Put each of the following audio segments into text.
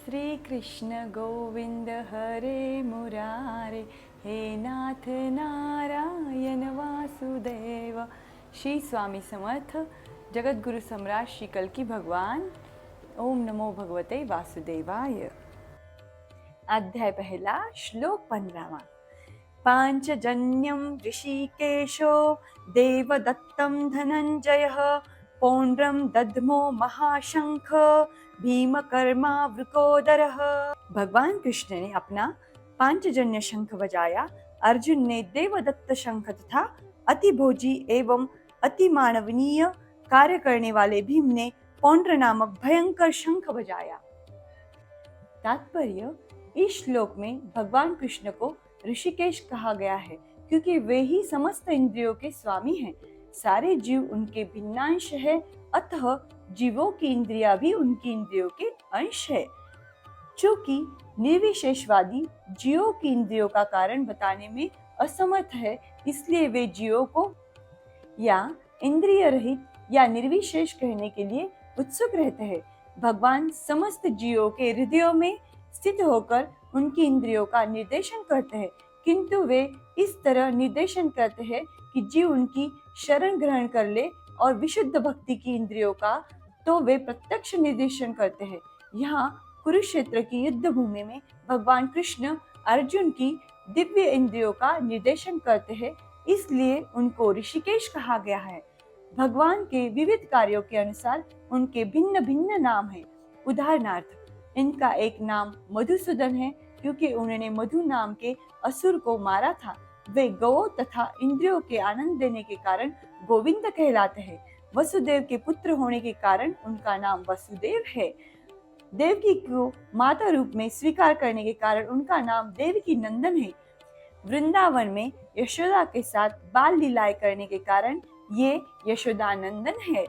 श्री कृष्ण गोविंद हरे मुरारे, हे नाथ नारायण वासुदेव। श्री स्वामी समर्थ जगतगुरु सम्राट श्री कल्की भगवान। ओम नमो भगवते वासुदेवाय। अध्याय पहला, श्लोक 15वां। पांचजन्यं ऋषिकेशो देवदत्तं धनंजयः, पौंड्रं दद्मो महाशंख भीमकर्मा वृकोदरः। भगवान कृष्ण ने अपना पांचजन्य शंख बजाया। अर्जुन ने देवदत्त शंख तथा अति भोजी एवं अति मानवनीय कार्य करने वाले भीम ने पौंड्र नामक भयंकर शंख बजाया। तात्पर्य, इस श्लोक में भगवान कृष्ण को ऋषिकेश कहा गया है क्योंकि वे ही समस्त इंद्रियों के स्वामी हैं। सारे जीव उनके भिन्नांश है, अतः जीवों की इंद्रियां भी उनकी इंद्रियों के अंश है। चूंकि निर्विशेषवादी जीवों की इंद्रियों का कारण बताने में असमर्थ है, इसलिए वे जीवों को या इंद्रिय रहित या निर्विशेष कहने के लिए उत्सुक रहते हैं। भगवान समस्त जीवों के हृदयों में स्थित होकर उनकी इंद्रियों का निर्देशन करते हैं, किंतु वे इस तरह निर्देशन करते हैं कि जीव उनकी शरण ग्रहण कर ले, और विशुद्ध भक्ति की इंद्रियों का तो वे प्रत्यक्ष निर्देशन करते हैं। यहाँ कुरुक्षेत्र की युद्ध भूमि में भगवान कृष्ण अर्जुन की दिव्य इंद्रियों का निर्देशन करते हैं, इसलिए उनको ऋषिकेश कहा गया है। भगवान के विविध कार्यों के अनुसार उनके भिन्न भिन्न नाम हैं। उदाहरणार्थ, इनका एक नाम मधुसूदन है क्योंकि उन्होंने मधु नाम के असुर को मारा था। वे गौ तथा इंद्रियों के आनंद देने के कारण गोविंद कहलाते हैं। वसुदेव के पुत्र होने के कारण उनका नाम वसुदेव है। देवकी को माता रूप में स्वीकार करने के कारण उनका नाम देवकी नंदन है। वृंदावन में यशोदा के साथ बाल लीलाएं करने के कारण ये यशोदानंदन है।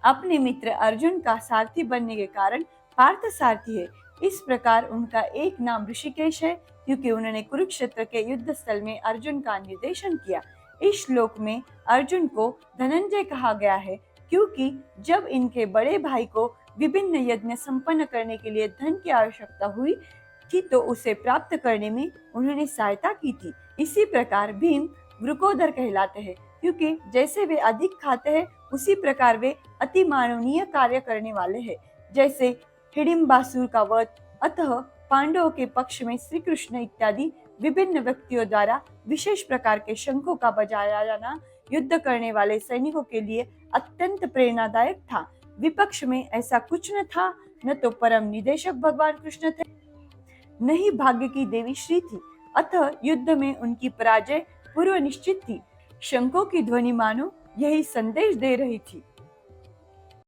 अपने मित्र अर्जुन का सारथी बनने के कारण पार्थ सारथी है। इस प्रकार उनका एक नाम ऋषिकेश है क्योंकि उन्होंने कुरुक्षेत्र के युद्ध स्थल में अर्जुन का निर्देशन किया। इस श्लोक में अर्जुन को धनंजय कहा गया है क्योंकि जब इनके बड़े भाई को विभिन्न यज्ञ संपन्न करने के लिए धन की आवश्यकता हुई थी तो उसे प्राप्त करने में उन्होंने सहायता की थी। इसी प्रकार भीम वृकोदर कहलाते हैं क्योंकि जैसे वे अधिक खाते हैं उसी प्रकार वे अति मानवीय कार्य करने वाले हैं। जैसे हिडिंबासुर का वध, अतः पांडवों के पक्ष में श्री कृष्ण इत्यादि विभिन्न व्यक्तियों द्वारा विशेष प्रकार के शंखों का बजाया जाना युद्ध करने वाले सैनिकों के लिए अत्यंत प्रेरणादायक था। विपक्ष में ऐसा कुछ न था, न तो परम निदेशक भगवान कृष्ण थे, न ही भाग्य की देवी श्री थी, अतः युद्ध में उनकी पराजय पूर्व निश्चित थी। शंखों की ध्वनि मानो यही संदेश दे रही थी।